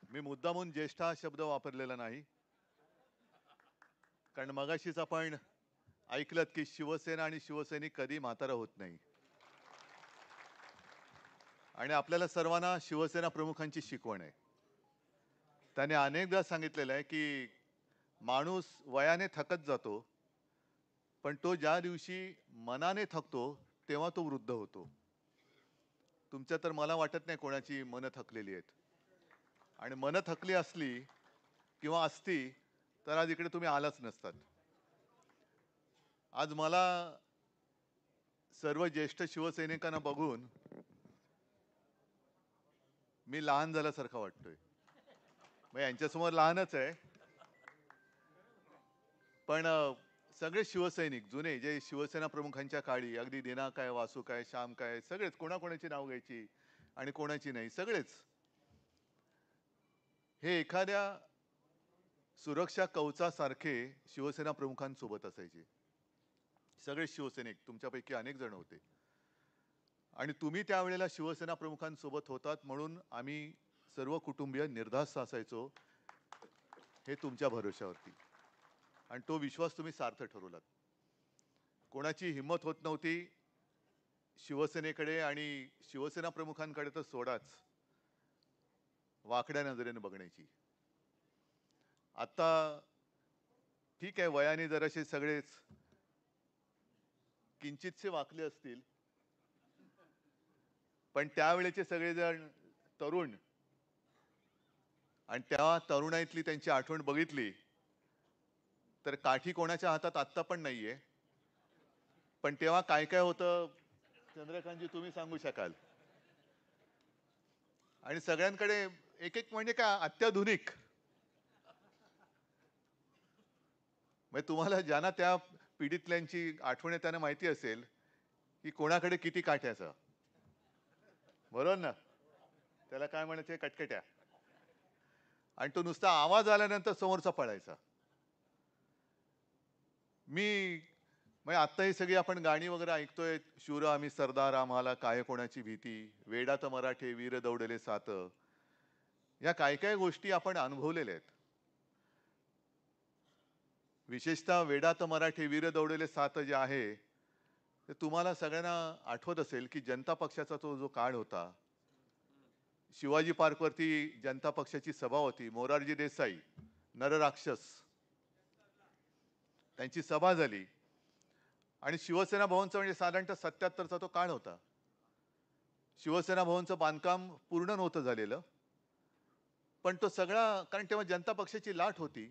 मी मुद्दामून ज्येष्ठ हा शब्द वापरलेला नाही, कारण मगाशीच आपण ऐकलत की शिवसेना आणि शिवसैनिक कधी म्हातारा होत नाही. आणि आपल्याला सर्वांना शिवसेना प्रमुखांची शिकवण आहे. त्याने अनेकदा सांगितलेलं आहे की माणूस वयाने थकत जातो, पण तो ज्या दिवशी मनाने थकतो तेव्हा तो वृद्ध होतो. तुमच्या तर मला वाटत नाही कोणाची मनं थकलेली आहेत. आणि मनं थकली असली किंवा असती तर आज इकडे तुम्ही आलाच नसतात. आज मला सर्व ज्येष्ठ शिवसैनिकांना बघून मी लहान झाल्यासारखा वाटतोय. मग यांच्यासमोर लहानच आहे, पण सगळे शिवसैनिक जुने जे शिवसेना प्रमुखांच्या काळी अगदी दिनांक आहे, वासू काय, श्याम काय, सगळेच कोणाकोणाची नाव घ्यायची आणि कोणाची नाही, सगळेच हे एखाद्या सुरक्षा कवचासारखे शिवसेना प्रमुखांसोबत असायचे. सगळे शिवसैनिक तुमच्यापैकी अनेक जण होते आणि तुम्ही त्यावेळेला शिवसेना प्रमुखांसोबत होतात म्हणून आम्ही सर्व कुटुंबीय निर्धास्त असायचो, हे तुमच्या भरोश्यावरती. आणि तो विश्वास तुम्ही सार्थ ठरवलात. कोणाची हिंमत होत नव्हती शिवसेनेकडे आणि शिवसेना प्रमुखांकडे तर सोडाच, वाकड्या नजरेने बघण्याची. आता ठीक आहे, वयाने जरासे सगळेच किंचितसे वाकले असतील, पण त्यावेळेचे सगळेजण तरुण आणि त्या तरुणाईतली त्यांची आठवण बघितली तर काठी कोणाच्या हातात आत्ता पण नाहीये, पण तेव्हा काय काय होतं चंद्रकांतजी तुम्ही सांगू शकाल. आणि सगळ्यांकडे एक एक म्हणजे काय अत्याधुनिक, म्हणजे तुम्हाला ज्यांना त्या पिढीतल्यांची आठवण आहे त्यांना माहिती असेल की कोणाकडे किती काठ्याचं, बरोबर ना. त्याला काय म्हणायचे, कटकट्या. आणि तो नुसता आवाज आल्यानंतर समोरचा पळायचा. मी म्हणजे आता ही सगळी आपण गाणी वगैरे ऐकतोय, शूर आम्ही सरदार आम्हाला काय कोणाची भीती, वेडात मराठे वीर दौडले सात, या काय काय गोष्टी आपण अनुभवलेल्या आहेत. विशेषतः वेडात मराठे वीर दौडले सात जे आहे ते तुम्हाला सगळ्यांना आठवत असेल की जनता पक्षाचा तो जो काळ होता, शिवाजी पार्कवरती जनता पक्षाची सभा होती, मोरारजी देसाई नरराक्षस त्यांची सभा झाली आणि शिवसेना भवनचा म्हणजे साधारणतः 77चा तो काळ होता. शिवसेना भवनचं बांधकाम पूर्ण नव्हतं झालेलं, पण तो सगळा, कारण तेव्हा जनता पक्षाची लाट होती,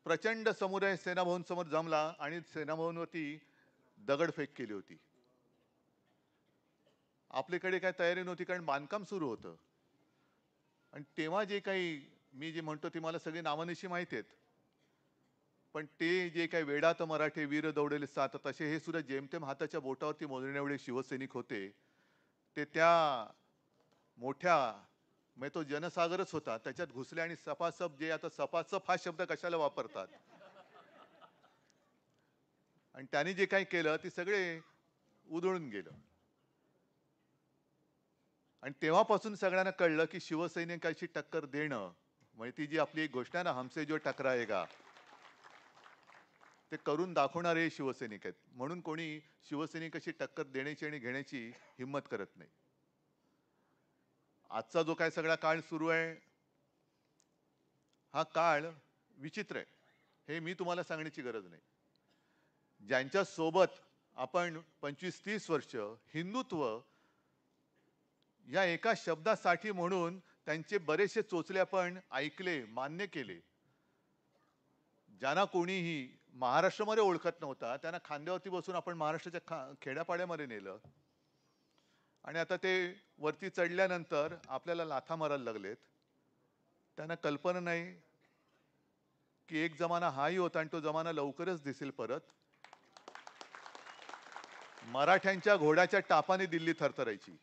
प्रचंड समुदाय सेना भवन समोर जमला आणि सेना भवनवरती दगडफेक केली होती. आपल्याकडे काय तयारी नव्हती कारण बांधकाम सुरू होतं. आणि तेव्हा जे काही मी जे म्हणतो ती मला सगळी नावानिशी माहिती आहेत, पण ते जे काही वेडात मराठे वीर दौडले सात तसे हे सुद्धा जेमतेम हाताच्या बोटावरती मोजण्या एवढे शिवसैनिक होते. ते त्या मोठ्या म्हणजे तो जनसागरच होता त्याच्यात घुसले आणि सपासप, जे आता सपासप हा शब्द कशाला वापरतात, आणि त्यांनी जे काही केलं ते सगळे उधळून गेलं. आणि तेव्हापासून सगळ्यांना कळलं की शिवसैनिकाची टक्कर देणं म्हणजे ती जी आपली एक घोषणा आहे ना, हमसे जो टकराएगा, ते करून दाखवणारे शिवसैनिक आहेत. म्हणून कोणी शिवसैनिकाची टक्कर देण्याची आणि घेण्याची हिंमत करत नाही. आजचा जो काय सगळा काळ सुरू आहे, हा काळ विचित्र आहे, हे मी तुम्हाला सांगण्याची गरज नाही. ज्यांच्या सोबत आपण 25-30 वर्ष हिंदुत्व या एका शब्दासाठी म्हणून त्यांचे बरेचसे चोचले आपण ऐकले, मान्य केले. ज्यांना कोणीही महाराष्ट्रामध्ये ओळखत नव्हता त्यांना खांद्यावरती बसून आपण महाराष्ट्राच्या खेड्यापाड्यामध्ये नेलं, आणि आता ते वरती चढल्यानंतर आपल्याला लाथा मारायला लागलेत. त्यांना कल्पना नाही की एक जमाना हाही होता आणि तो जमाना लवकरच दिसेल परत. मराठ्यांच्या घोड्याच्या टापाने दिल्ली थरथरायची.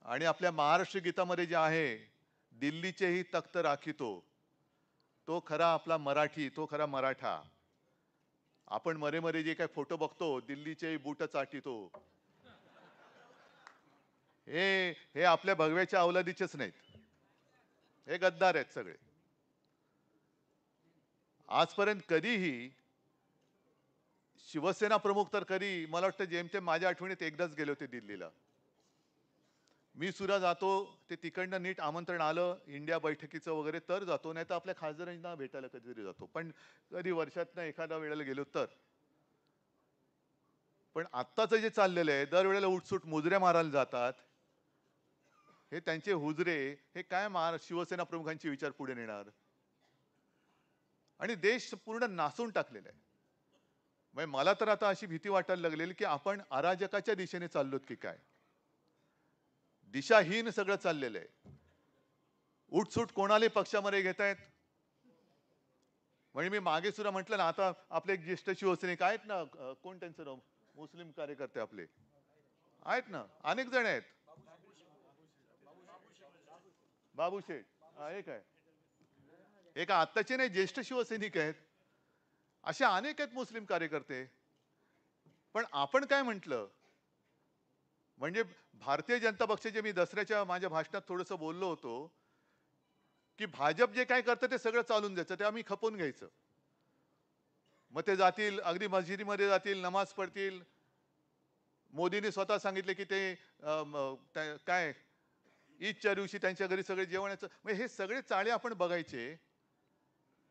आणि आपल्या महाराष्ट्र गीतामध्ये जे आहे, दिल्लीचेही तख्त राखितो, तो खरा आपला मराठी, तो खरा मराठा. आपण मरे मरे जे काही फोटो बघतो, दिल्लीचे बूट चाटितो, हे हे आपल्या भगव्याच्या अवलादीचेच नाहीत. हे गद्दार आहेत सगळे. आजपर्यंत कधीही शिवसेना प्रमुख तर कधी, मला वाटतं जेमतेम माझ्या आठवणीत एकदाच गेले होते दिल्लीला. मी सुद्धा जातो, ते तिकडनं नीट आमंत्रण आलं इंडिया बैठकीचं वगैरे तर जातो, नाही तर आपल्या खासदारांना भेटायला कधीतरी जातो. पण कधी वर्षातनं एखाद्या वेळेला गेलो तर. पण आत्ताचं जे चाललेलं आहे, दरवेळेला उठसूट मुजऱ्या मारायला जातात. हे त्यांचे हुजरे, हे काय शिवसेना प्रमुखांचे विचार पुढे नेणार? आणि देश पूर्ण नासून टाकलेला आहे. म्हणजे मला तर आता अशी भीती वाटायला लागलेली की आपण अराजकाच्या दिशेने चाललोत की काय. दिशाहीन सगळं चाललेलं आहे. उठसूट कोणालाही पक्षामध्ये घेतायत. म्हणजे मी मागे सुद्धा म्हटलं ना, आता आपले एक ज्येष्ठ शिवसैनिक आहेत ना, कोण त्यांचं नाव, मुस्लिम कार्यकर्ते आपले आहेत ना, अनेक जण आहेत. बाबू शेठ, एक आहे, एक आत्ताचे नाही, ज्येष्ठ शिवसैनिक आहेत. असे अनेक आहेत मुस्लिम कार्यकर्ते. पण आपण काय म्हटलं, म्हणजे भारतीय जनता पक्षाचे, मी दसऱ्याच्या माझ्या भाषणात थोडंसं बोललो होतो की भाजप जे काय करतं ते सगळं चालून द्यायचं, ते आम्ही खपवून घ्यायचं. मग ते जातील अगदी मस्जिदीमध्ये जातील, नमाज पडतील. मोदींनी स्वतः सांगितले की ते काय ईदच्या दिवशी त्यांच्या घरी सगळे जेवणाचं, म्हणजे हे सगळे चाळे आपण बघायचे.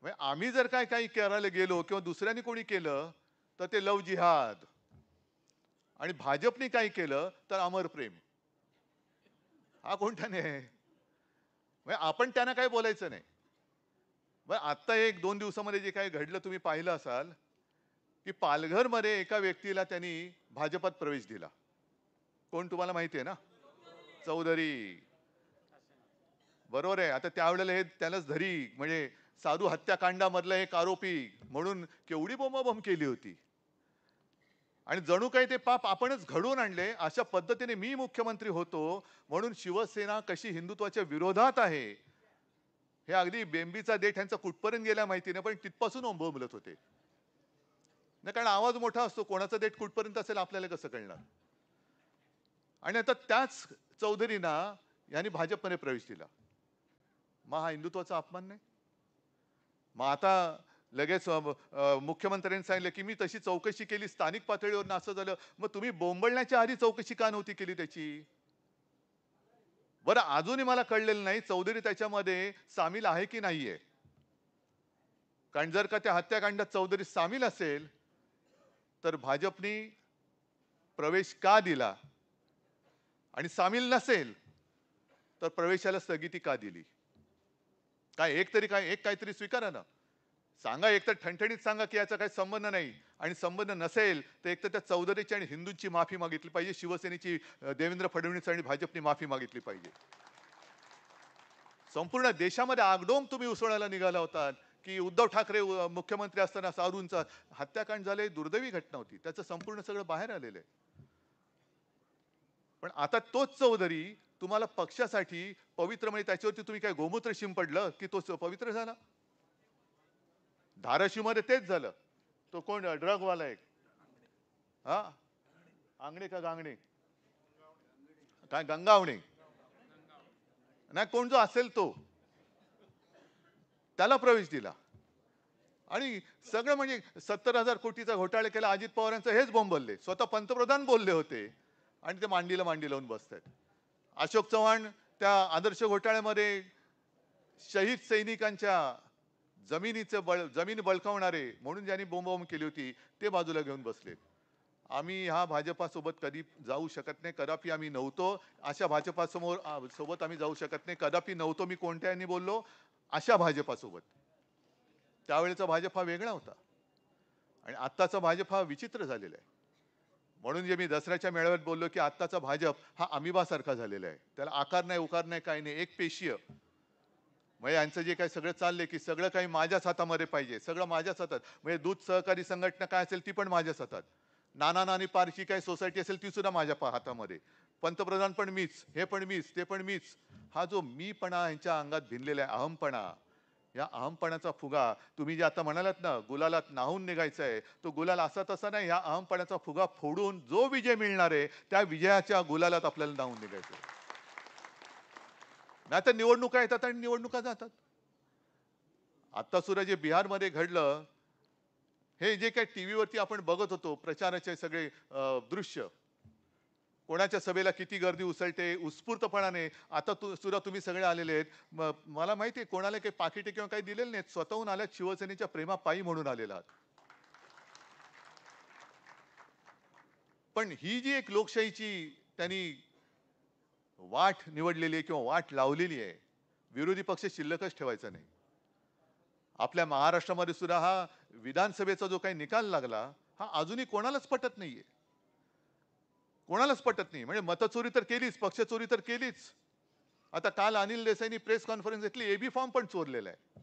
म्हणजे आम्ही जर काय काही करायला गेलो किंवा दुसऱ्यांनी कोणी केलं तर ते लव जिहाद, आणि भाजपने काय केलं तर अमर प्रेम. हा कोणता आहे? म्हणजे आपण त्यांना काय बोलायचं नाही. मग आता एक दोन दिवसामध्ये जे काही घडलं तुम्ही पाहिलं असाल की पालघरमध्ये एका व्यक्तीला त्यांनी भाजपात प्रवेश दिला. कोण तुम्हाला माहिती आहे ना? चौधरी. बरोबर आहे. आता त्यावेळेला हे त्यालाच धरी, म्हणजे साधू हत्याकांडामधला एक आरोपी म्हणून केवढी बोंबाबोंब केली होती. आणि जणू काही ते पाप आपणच घडवून आणले. अशा पद्धतीने मी मुख्यमंत्री होतो म्हणून शिवसेना कशी हिंदुत्वाच्या विरोधात आहे हे अगदी बेंबीचा देठ यांचा कुठपर्यंत गेला माहिती नाही, पण तिथपासून बोंबलत होते. नाही, कारण आवाज मोठा असतो, कोणाचा देठ कुठपर्यंत असेल आपल्याला कसं कळणार. आणि आता त्याच चौधरींना यांनी भाजपमध्ये प्रवेश दिला. मग हा हिंदुत्वाचा अपमान नाही? मग आता लगेच मुख्यमंत्र्यांनी सांगितलं की मी तशी चौकशी केली स्थानिक पातळीवर, असं झालं. मग तुम्ही बोंबलण्याच्या आधी चौकशी का नव्हती केली त्याची? बरं, अजूनही मला कळलेलं नाही चौधरी त्याच्यामध्ये सामील आहे की नाहीये. कारण जर का त्या हत्याकांडात चौधरी सामील असेल तर भाजपने प्रवेश का दिला, आणि सामील नसेल तर प्रवेशाला स्थगिती का दिली? काय एक तरी, काय एक काहीतरी स्वीकारा ना. सांगा, एक तर ठणठणीत सांगा की याचा काही संबंध नाही, आणि संबंध नसेल तर एक तर त्या चौधरीची आणि हिंदूंची माफी मागितली पाहिजे, शिवसेनेची देवेंद्र फडणवीस आणि भाजपने माफी मागितली पाहिजे. संपूर्ण देशामध्ये आगडोम तुम्ही उसळायला निघाला होतात की उद्धव ठाकरे मुख्यमंत्री असताना साधूंचा हत्याकांड झाले, दुर्दैवी घटना होती, त्याचं संपूर्ण सगळं बाहेर आलेलं आहे. पण आता तोच चौधरी तुम्हाला पक्षासाठी पवित्र, म्हणजे त्याच्यावरती तुम्ही काय गोमूत्र शिंपडलं की तो पवित्र झाला? धाराशिव मध्ये तेच झालं. तो कोण ड्रगवाला एक, हा, आंगणे का गांगणे, काय गंगावणे, नाही कोण जो असेल तो, त्याला प्रवेश दिला. आणि सगळं म्हणजे 70,000 कोटीचा घोटाळा केला, अजित पवारांचं हेच बोंबलले, स्वतः पंतप्रधान बोलले होते आणि ते मांडीला मांडी लावून बसतात. अशोक चव्हाण त्या आदर्श घोटाळ्यामध्ये शहीद सैनिकांच्या जमीन बळकावणारे म्हणून ज्यांनी बोंबाबोंब केली होती ते बाजूला घेऊन बसले. आम्ही ह्या भाजपासोबत कधी जाऊ शकत नाही, कदापि आम्ही नव्हतो. अशा भाजपासमोर सोबत आम्ही जाऊ शकत नाही, कदापि नव्हतो. मी कोणत्यानी बोललो? अशा भाजपासोबत. त्यावेळेचा भाजप हा वेगळा होता आणि आत्ताचा भाजप हा विचित्र झालेला आहे. म्हणून जे मी दसऱ्याच्या मेळाव्यात बोललो की आत्ताचा भाजप हा अमिबासारखा झालेला आहे, त्याला आकार नाही, उकार नाही, काही नाही, एक पेशीय. म्हणजे यांचं जे काही सगळं चाललंय की सगळं काही माझ्याच हातामध्ये पाहिजे, सगळं माझ्याच हातात. म्हणजे दूध सहकारी संघटना काय असेल ती पण माझ्याच हातात, नाना नानी पारची काय सोसायटी असेल ती सुद्धा माझ्या हातामध्ये, पंतप्रधान पण मीच, हे पण मीच, ते पण मीच. हा जो मीपणा यांच्या अंगात भिनलेला आहे, अहमपणा, या अहमपणाचा फुगा, तुम्ही जे आता म्हणालात ना गुलालात नाहून निघायचं आहे, तो गुलाल असा तसा नाही, या अहमपणाचा फुगा फोडून जो विजय मिळणार आहे त्या विजयाच्या गुलालात आपल्याला नाहून निघायचं. नाही तर निवडणुका येतात आणि निवडणुका जातात. आता सुद्धा जे बिहारमध्ये घडलं, हे जे काही टीव्हीवरती आपण बघत होतो प्रचाराचे सगळे दृश्य, कोणाच्या सभेला किती गर्दी उसळते उत्स्फूर्तपणाने. आता सुद्धा तुम्ही सगळे आलेले आहेत. मला माहिती आहे कोणाला काही पाकिटे किंवा काही दिलेले नाहीत, स्वतःहून आल्यात शिवसेनेच्या प्रेमापायी म्हणून आलेला आहात. पण ही जी एक लोकशाहीची त्यांनी वाट निवडलेली आहे किंवा वाट लावलेली आहे, विरोधी पक्ष शिल्लकच ठेवायचा नाही. आपल्या महाराष्ट्रामध्ये सुद्धा हा विधानसभेचा जो काही निकाल लागला, हा अजूनही कोणालाच पटत नाहीये. कोणालाच पटत नाही. म्हणजे मतचोरी तर केलीच, पक्षचोरी तर केलीच. आता काल अनिल देसाईंनी प्रेस कॉन्फरन्स घेतली, एबी फॉर्म पण चोरलेला आहे.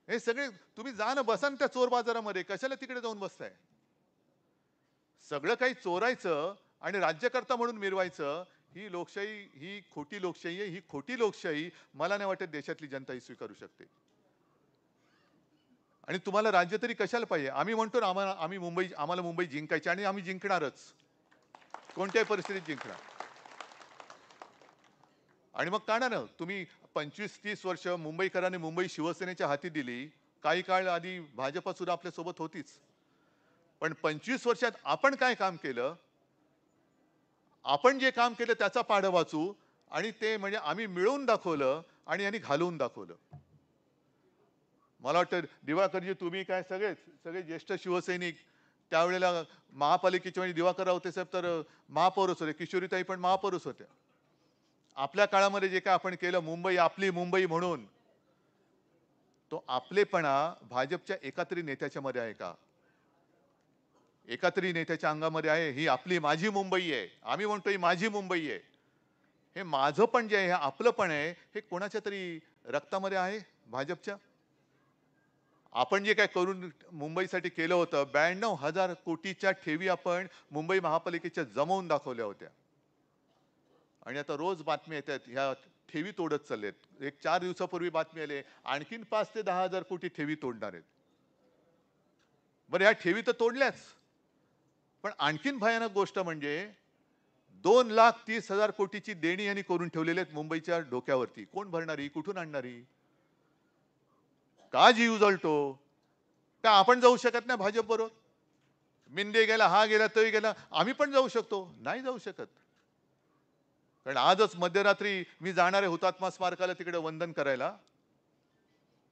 हे सगळे तुम्ही जा ना, बसा ना त्या चोर बाजारामध्ये, कशाला तिकडे जाऊन बसताय? सगळं काही चोरायचं आणि राज्यकर्ता म्हणून मिरवायचं, ही लोकशाही, ही खोटी लोकशाही आहे. ही खोटी लोकशाही मला नाही वाटत देशातली जनता ही स्वीकारू शकते. आणि तुम्हाला राज्य तरी कशाला पाहिजे? आम्ही म्हणतो ना, आम्हाला मुंबई जिंकायची आणि आम्ही जिंकणारच. कोणत्याही परिस्थितीत जिंकणार. आणि मग काढा ना, तुम्ही 25-30 वर्ष मुंबईकरांनी मुंबई शिवसेनेच्या हाती दिली. काही काळ आधी भाजपा सुद्धा आपल्या सोबत होतीच. पण 25 वर्षात आपण काय काम केलं? आपण जे काम केलं त्याचा पाढा वाचू आणि ते म्हणजे आम्ही मिळवून दाखवलं आणि यांनी घालवून दाखवलं. मला वाटतं दिवाकरजी, तुम्ही काय सगळे ज्येष्ठ शिवसैनिक, त्यावेळेला महापालिकेचे म्हणजे दिवाकर रावते साहेब तर महापौरच होते, किशोरीताई पण महापौरच होत्या. आपल्या काळामध्ये जे काय आपण केलं, मुंबई आपली मुंबई म्हणून, तो आपलेपणा भाजपच्या एकातरी नेत्याच्या मध्ये आहे का? एकातरी नेत्याच्या अंगामध्ये आहे? ही आपली माझी मुंबई आहे. आम्ही म्हणतो ही माझी मुंबई आहे. हे माझं पण जे आहे, हे आपलं पण आहे, हे कोणाच्या तरी रक्तामध्ये आहे भाजपच्या? आपण जे काय करून मुंबईसाठी केलं होतं, 92,000 कोटीच्या ठेवी आपण मुंबई महापालिकेच्या जमवून दाखवल्या होत्या. आणि आता रोज बातमी येतात, ह्या ठेवी तोडत चाललेत. एक 4 दिवसापूर्वी बातमी आली, आणखीन 5 ते 10,000 कोटी ठेवी तोडणार आहेत. बरं, ह्या ठेवी तर तोडल्याच, पण आणखीन भयानक गोष्ट म्हणजे 2,30,000 कोटीची देणी यांनी करून ठेवलेली आहेत मुंबईच्या डोक्यावरती. कोण भरणारी? कुठून आणणारी? का जीव जळतो? का आपण जाऊ शकत नाही भाजप बरोबर? मिंदे गेला, हा गेला, तोही गेला, आम्ही पण जाऊ शकतो? नाही जाऊ शकत. कारण आजच मध्यरात्री मी जाणार आहे हुतात्मा स्मारकाला तिकडे वंदन करायला.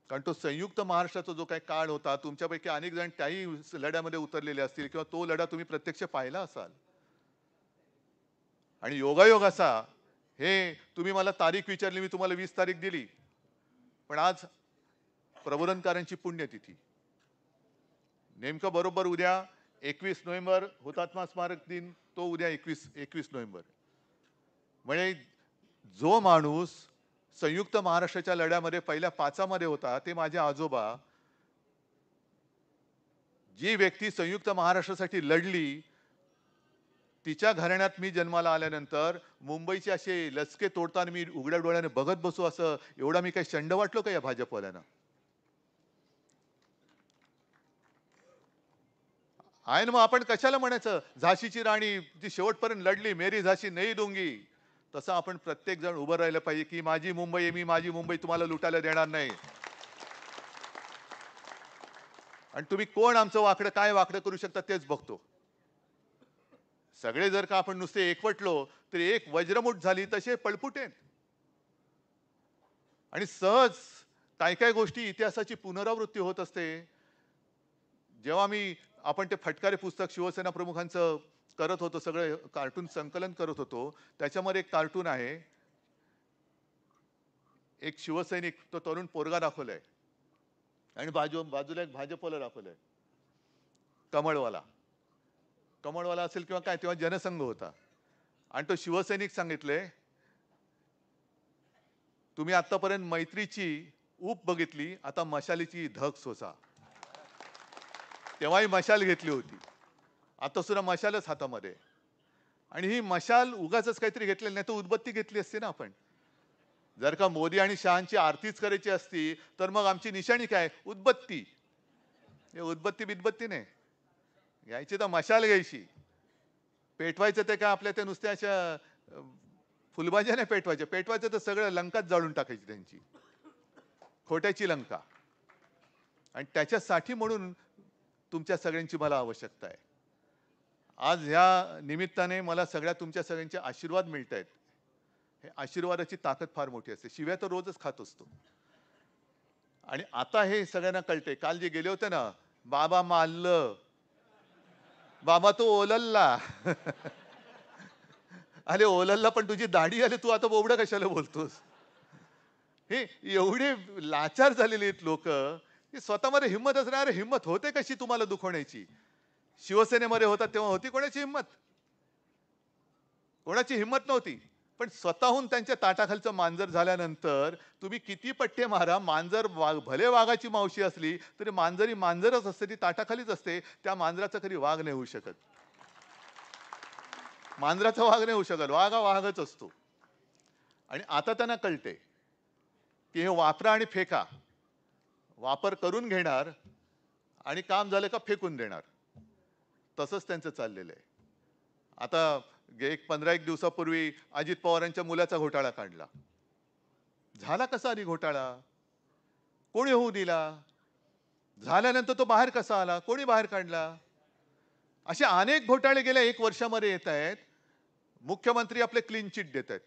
कारण तो संयुक्त महाराष्ट्राचा जो काही काळ होता, तुमच्यापैकी अनेक जण त्याही लढ्यामध्ये उतरलेले असतील किंवा तो लढा तुम्ही प्रत्यक्ष पाहिला असाल. आणि योगायोग असा, हे तुम्ही मला तारीख विचारली, मी तुम्हाला 20 तारीख दिली, पण आज प्रबोधनकारांची पुण्यतिथी. नेमकं बरोबर उद्या 21 नोव्हेंबर हुतात्मा स्मारक दिन, तो उद्या 21 नोव्हेंबर. म्हणजे जो माणूस संयुक्त महाराष्ट्राच्या लढ्यामध्ये पहिल्या 5मध्ये होता, ते माझे आजोबा. जी व्यक्ती संयुक्त महाराष्ट्रासाठी लढली, तिच्या घराण्यात मी जन्माला आल्यानंतर मुंबईचे असे लचके तोडताना मी उघड्या डोळ्याने बघत बसू, असं एवढा मी काही शंड वाटलो का या भाजपवाल्यांना? आहे ना, मग आपण कशाला म्हणायचं झाशीची राणी ती शेवटपर्यंत लढली, मेरी झाशी नाही दूंगी. तसं आपण प्रत्येक जण उभं राहिलं पाहिजे की माझी मुंबई आहे, मी माझी मुंबई तुम्हाला लुटायला देणार नाही. आणि तुम्ही कोण आमचं वाकडं काय वाकडं करू शकता तेच बघतो. सगळे जर का आपण नुसते एकवटलो तर एक वज्रमुठ झाली तसे पळपुटे. आणि सहज काय काय गोष्टी इतिहासाची पुनरावृत्ती होत असते. जेव्हा आपण ते फटकारे पुस्तक शिवसेना प्रमुखांचं करत होतो, सगळं कार्टून संकलन करत होतो, त्याच्यामध्ये एक कार्टून आहे, एक शिवसैनिक, तो तरुण पोरगा दाखवलाय आणि बाजूला एक भाजपवाला दाखवलाय, कमळवाला. कमळवाला असेल किंवा काय, तेव्हा जनसंघ होता. आणि तो शिवसैनिक सांगितले, तुम्ही आतापर्यंत मैत्रीची ऊब बघितली, आता मशालीची धग सोसा. तेव्हाही मशाल घेतली होती, आता सुद्धा मशालच हातामध्ये. आणि ही मशाल उगाच काहीतरी घेतलेली नाही, तर उदबत्ती घेतली असते ना आपण. जर का मोदी आणि शहांची आरतीच करायची असती तर मग आमची निशाणी काय? उदबत्ती. हे उदबत्ती बिदबत्ती नाही घ्यायची, तर मशाल घ्यायची. पेटवायचं ते काय आपल्या ते नुसत्या अशा फुलभाज्या नाही पेटवायच्या, पेटवायचं तर सगळं लंकाच जाळून टाकायची त्यांची, खोट्याची लंका. आणि त्याच्यासाठी म्हणून तुमच्या सगळ्यांची मला आवश्यकता आहे. आज ह्या निमित्ताने मला तुमच्या सगळ्यांचे आशीर्वाद मिळत आहेत. हे आशीर्वादाची ताकद फार मोठी असते. शिव्या तर रोजच खात असतो. आणि आता हे सगळ्यांना कळते. काल जे गेले होते ना, बाबा मारलं, बाबा तो ओलल्ला. अरे ओलल्ला, पण तुझी दाढी आली, तू आता बोबडं कशाला बोलतोस? हे एवढे लाचार झालेले आहेत लोक की स्वतःमध्ये हिंमत असणार. हिंमत होते कशी तुम्हाला दुखवण्याची? शिवसेनेमध्ये होता तेव्हा होती कोणाची हिंमत? कोणाची हिंमत नव्हती. पण स्वतःहून त्यांच्या ताटाखालचं मांजर झाल्यानंतर तुम्ही किती पट्टे मारा, मांजर भले वाघाची मावशी असली तरी मांजरी मांजरच असते, ती ताटाखालीच असते. त्या मांजराचा कधी वाघ नाही होऊ शकत. मांजराचा वाघ नाही होऊ शकत, वाघ हा वाघच असतो. आणि आता त्यांना कळते की हे वापरा आणि फेका, वापर करून घेणार आणि काम झालं का फेकून देणार. तसंच त्यांचं चाललेलं आहे. आता एक 15 दिवसापूर्वी अजित पवारांच्या मुलाचा घोटाळा काढला. झाला कसा आधी घोटाळा? कोणी होऊ दिला? झाल्यानंतर तो बाहेर कसा आला? कोणी बाहेर काढला? असे अनेक घोटाळे गेल्या 1 वर्षामध्ये येत आहेत. मुख्यमंत्री आपले क्लीन चिट देत आहेत.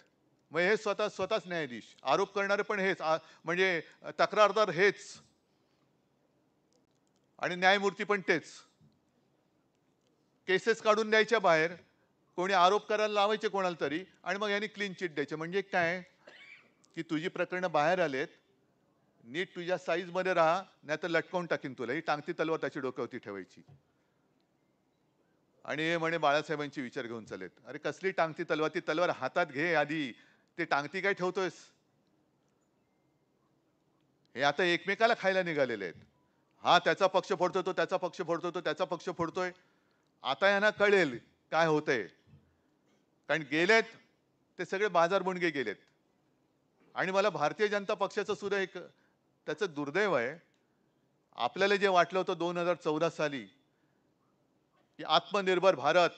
मग हे स्वतःच न्यायाधीश, आरोप करणारे पण हेच, म्हणजे तक्रारदार हेच आणि न्यायमूर्ती पण तेच. केसेस काढून द्यायच्या बाहेर, कोणी आरोप करायला लावायचे कोणाला तरी, आणि मग यांनी क्लीन चिट द्यायचे. म्हणजे काय की तुझी प्रकरणं बाहेर आलेत, नीट तुझ्या साईज मध्ये राहा, नाहीतर लटकावून टाकीन तुला. ही टांगती तलवार त्याची डोक्यावरती ठेवायची. आणि हे म्हणे बाळासाहेबांचे विचार घेऊन चालेत. अरे कसली टांगती तलवार? ती तलवार हातात घे आधी, ते टांगती काय ठेवतोयस? हे आता एकमेकाला खायला निघालेले आहेत. हा त्याचा पक्ष फोडतोय, तो त्याचा पक्ष फोडतोय, तो त्याचा पक्ष फोडतोय. आता यांना कळेल काय होतंय. कारण गेलेत ते सगळे बाजार बुणगे गेलेत. आणि मला भारतीय जनता पक्षाचं सुद्धा एक त्याचं दुर्दैव आहे. आपल्याला जे वाटलं होतं 2014 साली की आत्मनिर्भर भारत,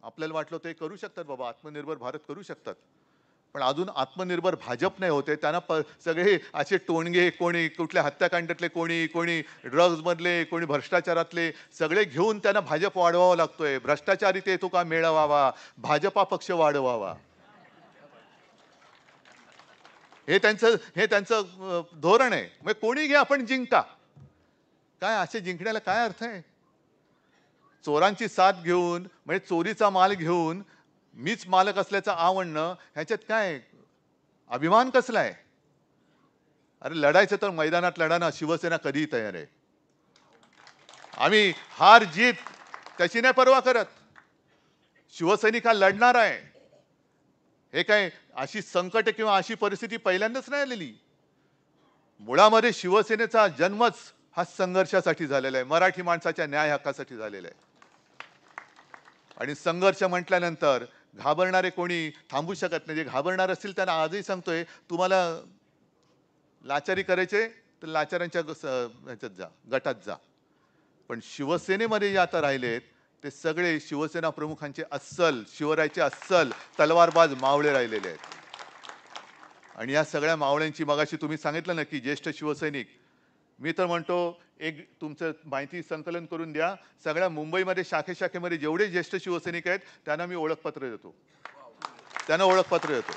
आपल्याला वाटलं ते करू शकतात बाबा, आत्मनिर्भर भारत करू शकतात. पण अजून आत्मनिर्भर भाजप नाही होते. त्यांना सगळे असे टोणगे, कोणी कुठल्या हत्याकांडातले, कोणी ड्रग्ज मधले, कोणी भ्रष्टाचारातले, सगळे घेऊन त्यांना भाजप वाढवावा लागतोय. भ्रष्टाचारी ते तो का मिळवावा, भाजपा पक्ष वाढवावा, हे त्यांचं धोरण आहे. मग कोणी घ्या आपण जिंका. काय असे जिंकण्याला काय अर्थ आहे? चोरांची साथ घेऊन, म्हणजे चोरीचा माल घेऊन मीच मालक असल्याचं आवडणं, ह्याच्यात काय अभिमान कसला आहे? अरे लढायचं तर मैदानात लढा ना. शिवसेना कधीही तयार आहे. आम्ही हार जीत त्याची नाही पर्वा करत. शिवसैनिक हा लढणार आहे. हे काय अशी संकट किंवा अशी परिस्थिती पहिल्यांदाच नाही आलेली. मुळामध्ये शिवसेनेचा जन्मच हा संघर्षासाठी झालेला आहे, मराठी माणसाच्या न्याय हक्कासाठी झालेला आहे. आणि संघर्ष म्हटल्यानंतर घाबरणारे कोणी थांबू शकत नाही. जे घाबरणार असतील त्यांना आजही सांगतोय, तुम्हाला लाचारी करायचे तर लाचारांच्या ह्याच्यात जा, गटात जा. पण शिवसेनेमध्ये जे आता राहिलेत ते सगळे शिवसेना प्रमुखांचे अस्सल, शिवरायचे अस्सल तलवारबाज मावळे राहिलेले आहेत. आणि या सगळ्या मावळ्यांची मगाशी तुम्ही सांगितलं ना की ज्येष्ठ शिवसैनिक, मी तर म्हणतो एक तुमचं माहिती संकलन करून द्या. सगळ्या मुंबईमध्ये शाखेमध्ये जेवढे ज्येष्ठ शिवसैनिक आहेत त्यांना मी ओळखपत्र देतो. त्यांना ओळखपत्र देतो.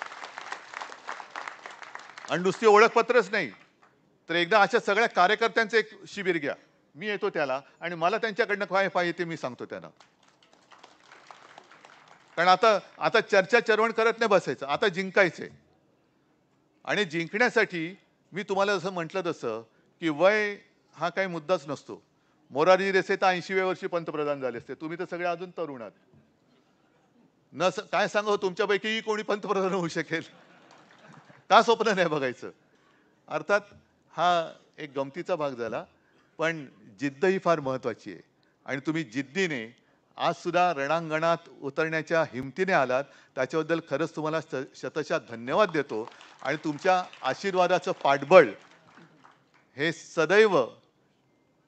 आणि नुसती ओळखपत्रच नाही तर एकदा अशा सगळ्या कार्यकर्त्यांचं एक शिबिर घ्या. मी येतो त्याला आणि मला त्यांच्याकडनं काय पाहिजे ते मी सांगतो त्यांना. कारण आता चर्चा चरवण करत नाही बसायचं, आता जिंकायचंय. आणि जिंकण्यासाठी मी तुम्हाला जसं म्हटलं तसं की वय हा काही मुद्दाच नसतो. मोरारजी देसाई तर 80व्या वर्षी पंतप्रधान झाले असते. तुम्ही तर सगळे अजून तरुण आहात. काय सांगावं, तुमच्यापैकी कोणी पंतप्रधान होऊ शकेल का स्वप्न नाही बघायचं. अर्थात हा एक गमतीचा भाग झाला, पण जिद्द ही फार महत्वाची आहे. आणि तुम्ही जिद्दीने आज सुद्धा रणांगणात उतरण्याच्या हिमतीने आलात, त्याच्याबद्दल खरंच तुम्हाला शतशः धन्यवाद देतो. आणि तुमच्या आशीर्वादाचं पाठबळ हे सदैव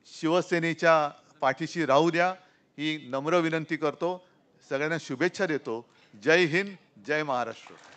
शिवसेनेच्या पाठीशी राहू द्या ही नम्र विनंती करतो. सगळ्यांना शुभेच्छा देतो. जय हिंद, जय महाराष्ट्र.